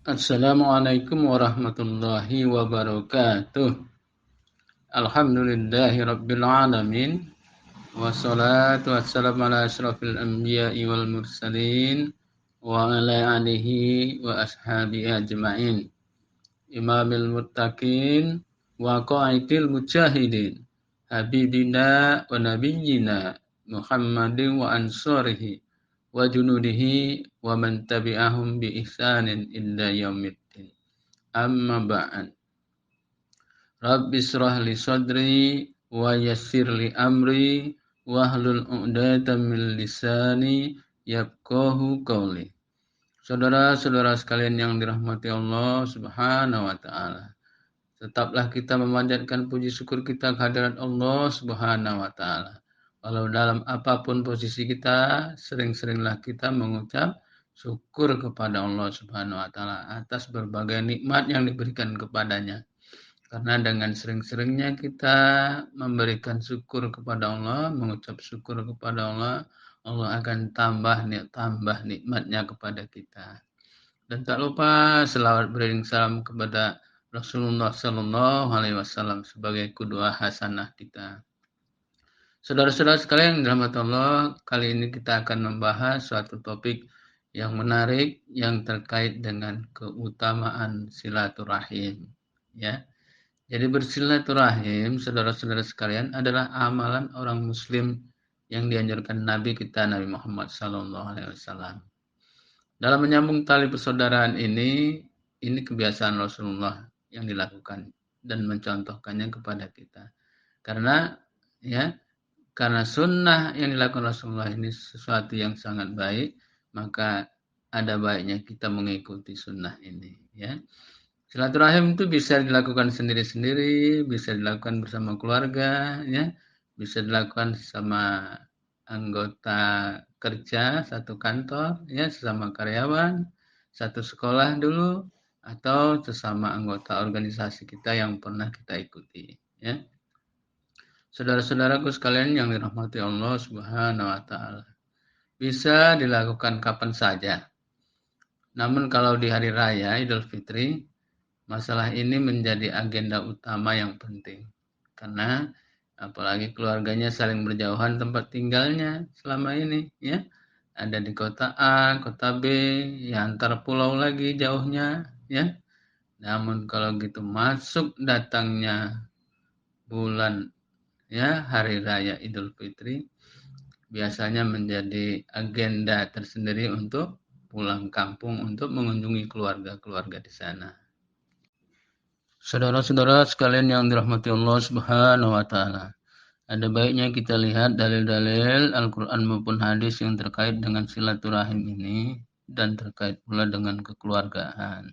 Assalamualaikum warahmatullahi wabarakatuh. Alhamdulillahi rabbil alamin. Wassalatu wassalamu ala asyrafil anbiya'i wal mursalin wa ala alihi wa ashabihi ajma'in. Imamil muttaqin wa qaidil mujahidin. Habibina wa nabiyyina Muhammadin wa ansarihi wa junudihi wa man tabi'ahum bi ihsanin illa yaumiddin. Amma ba'd. Rabbi shrah li sadri wa yassir li amri wahlul 'uqdatam min lisani yafqahu qawli. Saudara-saudara sekalian yang dirahmati Allah Subhanahu wa taala. Tetaplah kita memanjatkan puji syukur kita kehadirat Allah Subhanahu wa taala. Walau dalam apapun posisi kita, sering-seringlah kita mengucap syukur kepada Allah Subhanahu wa taala atas berbagai nikmat yang diberikan kepadanya. Karena dengan sering-seringnya kita memberikan syukur kepada Allah, mengucap syukur kepada Allah, Allah akan tambah nikmatnya kepada kita. Dan tak lupa selawat beriring salam kepada Rasulullah Sallallahu Alaihi Wasallam sebagai qudwah hasanah kita. Saudara-saudara sekalian yang dirahmati Allah, kali ini kita akan membahas suatu topik yang menarik yang terkait dengan keutamaan silaturahim. Ya. Jadi bersilaturahim, saudara-saudara sekalian, adalah amalan orang Muslim yang dianjurkan Nabi kita Nabi Muhammad SAW. Dalam menyambung tali persaudaraan ini kebiasaan Rasulullah yang dilakukan dan mencontohkannya kepada kita. Karena sunnah yang dilakukan Rasulullah ini sesuatu yang sangat baik, maka ada baiknya kita mengikuti sunnah ini. Ya. Silaturahim itu bisa dilakukan sendiri-sendiri, bisa dilakukan bersama keluarga, ya, bisa dilakukan sama anggota kerja satu kantor, ya, sesama karyawan, satu sekolah dulu, atau sesama anggota organisasi kita yang pernah kita ikuti. Ya. Saudara-saudaraku sekalian yang dirahmati Allah Subhanahu wa Ta'ala, bisa dilakukan kapan saja. Namun kalau di hari raya Idul Fitri, masalah ini menjadi agenda utama yang penting. Karena apalagi keluarganya saling berjauhan tempat tinggalnya selama ini, ya. Ada di kota A, kota B, ya antar pulau lagi jauhnya, ya. Namun kalau gitu masuk datangnya bulan, ya, hari raya Idul Fitri, biasanya menjadi agenda tersendiri untuk pulang kampung untuk mengunjungi keluarga-keluarga di sana. Saudara-saudara sekalian yang dirahmati Allah Subhanahu wa Ta'ala, ada baiknya kita lihat dalil-dalil Al-Quran maupun hadis yang terkait dengan silaturahim ini dan terkait pula dengan kekeluargaan.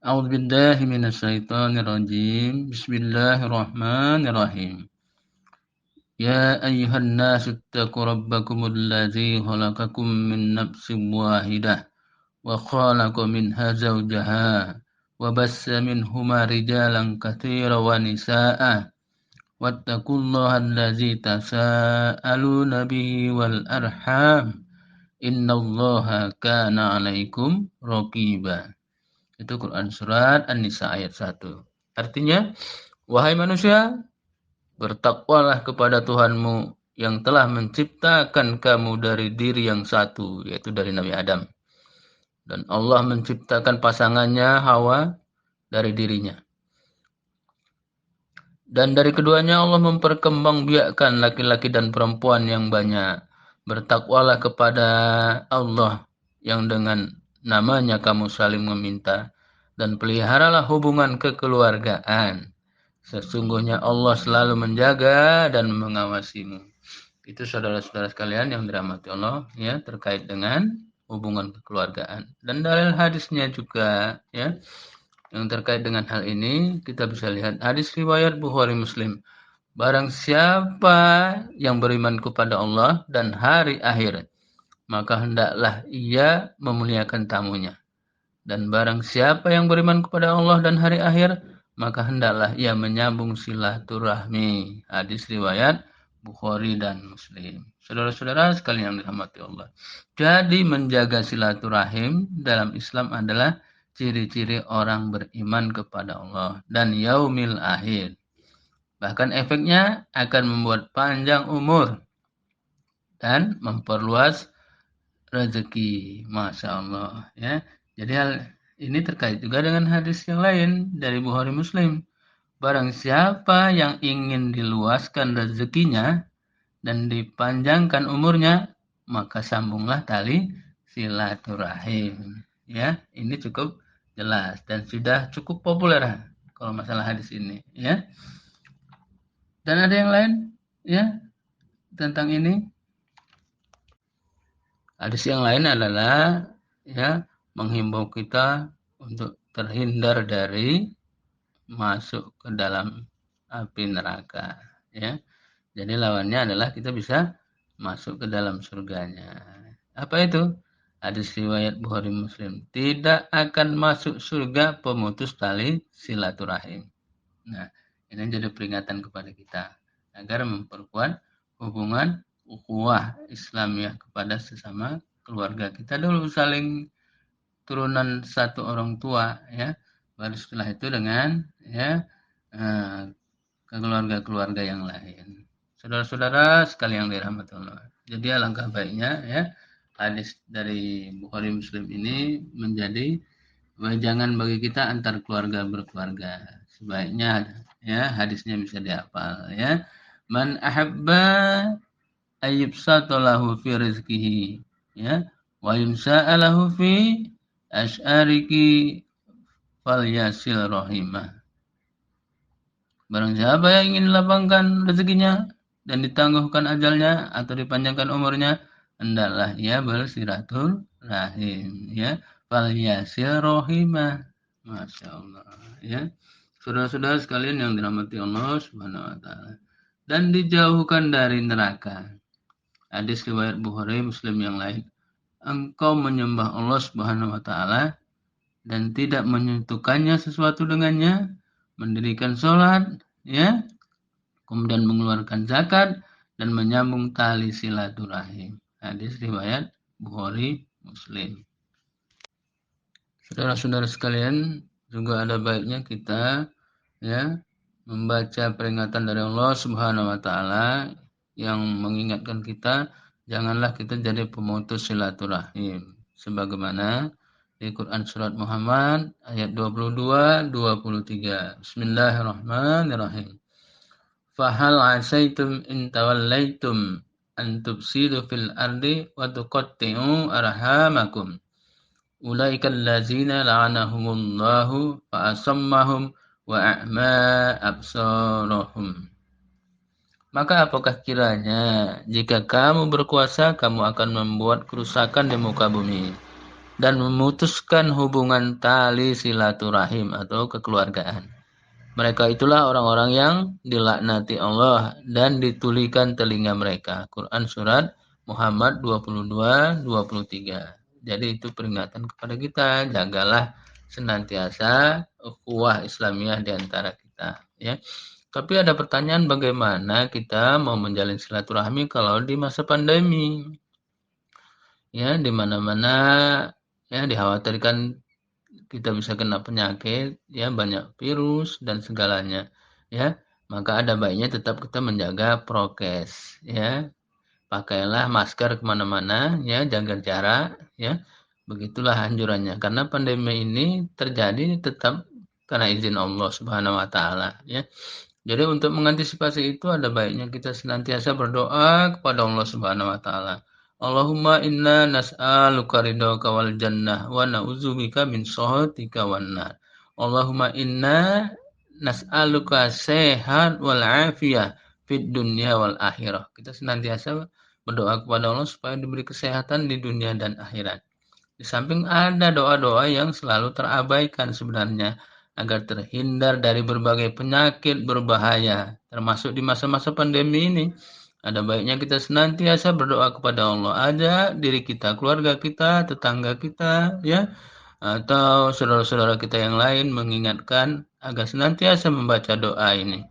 A'udzubillahi minasyaitonirrajim. Bismillahirrahmanirrahim. Ya ayyuhan nasu ittaqu rabbakumul ladzi khalaqakum min nafsin wahidah wa khalaqa minha zawjaha وبث منهما رجالا كثيرا ونساء واتقوا الله الذي تساءلون به والأرحام إن الله كان عليكم رقيبا. Itu Quran surat An-Nisa ayat 1. Artinya, wahai manusia, bertakwalah kepada Tuhanmu yang telah menciptakan kamu dari diri yang satu, yaitu dari Nabi Adam. Dan Allah menciptakan pasangannya Hawa dari dirinya. Dan dari keduanya Allah memperkembangbiakkan laki-laki dan perempuan yang banyak. Bertakwalah kepada Allah yang dengan namanya kamu saling meminta. Dan peliharalah hubungan kekeluargaan. Sesungguhnya Allah selalu menjaga dan mengawasimu. Itu saudara-saudara sekalian yang dirahmati Allah, ya, terkait dengan hubungan kekeluargaan. Dan dalil hadisnya juga, ya, yang terkait dengan hal ini kita bisa lihat hadis riwayat Bukhari Muslim. Barang siapa yang beriman kepada Allah dan hari akhir, maka hendaklah ia memuliakan tamunya. Dan barang siapa yang beriman kepada Allah dan hari akhir, maka hendaklah ia menyambung silaturahmi. Hadis riwayat Bukhari dan Muslim. Saudara-saudara sekalian yang dirahmati Allah. Jadi menjaga silaturahim dalam Islam adalah ciri-ciri orang beriman kepada Allah dan yaumil akhir. Bahkan efeknya akan membuat panjang umur dan memperluas rezeki. Masya Allah. Ya. Jadi hal ini terkait juga dengan hadis yang lain dari Bukhari Muslim. Barang siapa yang ingin diluaskan rezekinya dan dipanjangkan umurnya, maka sambunglah tali silaturahim. Ya, ini cukup jelas dan sudah cukup populer kalau masalah hadis ini, ya. Dan ada yang lain, ya, tentang ini. Hadis yang lain adalah, ya, menghimbau kita untuk terhindar dari masuk ke dalam api neraka, ya. Jadi lawannya adalah kita bisa masuk ke dalam surganya. Apa itu? Hadis riwayat Bukhari Muslim. Tidak akan masuk surga pemutus tali silaturahim. Nah, ini jadi peringatan kepada kita agar memperkuat hubungan ukhuwah Islamiyah kepada sesama keluarga kita dulu, saling turunan satu orang tua, ya. Baru setelah itu dengan, ya, keluarga-keluarga yang lain. Saudara-saudara sekalian yang dirahmati Allah. Jadi alangkah baiknya, ya, hadis dari Bukhari Muslim ini menjadi wejangan bagi kita antar keluarga berkeluarga. Sebaiknya, ya, hadisnya bisa dihafal, ya. Man ahabba ayyubsatalahu fi rizqihi, ya, wa yumsa'alahu fi asy'ariki falyasil rahimah. Barang siapa yang ingin dilapangkan rezekinya dan ditangguhkan ajalnya atau dipanjangkan umurnya, hendaklah ia bersilaturahim, ya. Falyasil rahimah. Masya Allah, ya. Saudara-saudara sekalian yang dirahmati Allah Subhanahu wa taala. Dan dijauhkan dari neraka. Hadis riwayat Bukhari Muslim yang lain. Engkau menyembah Allah Subhanahu wa taala dan tidak menyentuhkannya sesuatu dengannya, mendirikan sholat, ya, kemudian mengeluarkan zakat dan menyambung tali silaturahim. Hadis riwayat Bukhari Muslim. Saudara-saudara sekalian, juga ada baiknya kita, ya, membaca peringatan dari Allah Subhanahu wa taala yang mengingatkan kita janganlah kita jadi pemutus silaturahim, sebagaimana di Quran surat Muhammad ayat 22-23. Bismillahirrahmanirrahim. Fahal asaitum in tawallaitum an tufsidu fil ardi wa tuqatti'u arhamakum. Ulaika allazina la'anahumullahu fa asammahum wa a'ma absarahum. Maka apakah kiranya jika kamu berkuasa kamu akan membuat kerusakan di muka bumi dan memutuskan hubungan tali silaturahim atau kekeluargaan. Mereka itulah orang-orang yang dilaknati Allah dan ditulikan telinga mereka. Quran surat Muhammad 22-23. Jadi itu peringatan kepada kita, jagalah senantiasa ukhuwah Islamiyah di antara kita, ya. Tapi ada pertanyaan, bagaimana kita mau menjalin silaturahmi kalau di masa pandemi? Ya, di mana-mana, ya, dikhawatirkan kita bisa kena penyakit, ya, banyak virus dan segalanya, ya. Maka ada baiknya tetap kita menjaga prokes, ya. Pakailah masker kemana-mana, ya, jaga jarak, ya. Begitulah anjurannya. Karena pandemi ini terjadi tetap karena izin Allah Subhanahu wa taala, ya. Jadi untuk mengantisipasi itu ada baiknya kita senantiasa berdoa kepada Allah Subhanahu wa taala. Allahumma inna nas'aluka ridhaka wal jannah wa na'udzubika min sakhatika wan nar. Allahumma inna nas'aluka sehat wal afiyah fid dunya wal akhirah. Kita senantiasa berdoa kepada Allah supaya diberi kesehatan di dunia dan akhirat. Di samping ada doa-doa yang selalu terabaikan sebenarnya agar terhindar dari berbagai penyakit berbahaya, termasuk di masa-masa pandemi ini. Ada baiknya kita senantiasa berdoa kepada Allah, ajak diri kita, keluarga kita, tetangga kita, ya, atau saudara-saudara kita yang lain mengingatkan agar senantiasa membaca doa ini.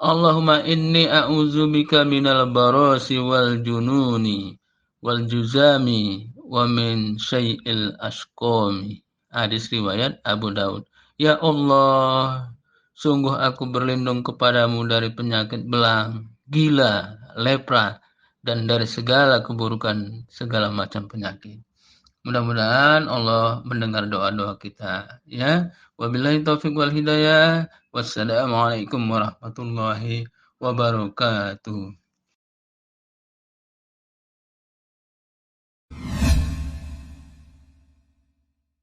Allahumma inni a'udzubika minal barasi wal jununi wal juzami wa min syai'il asqami. Hadis riwayat Abu Daud. Ya Allah, sungguh aku berlindung kepadamu dari penyakit belang, gila, lepra, dan dari segala keburukan, segala macam penyakit. Mudah-mudahan Allah mendengar doa-doa kita. Ya, wabillahi taufiq wal hidayah. Wassalamualaikum warahmatullahi wabarakatuh.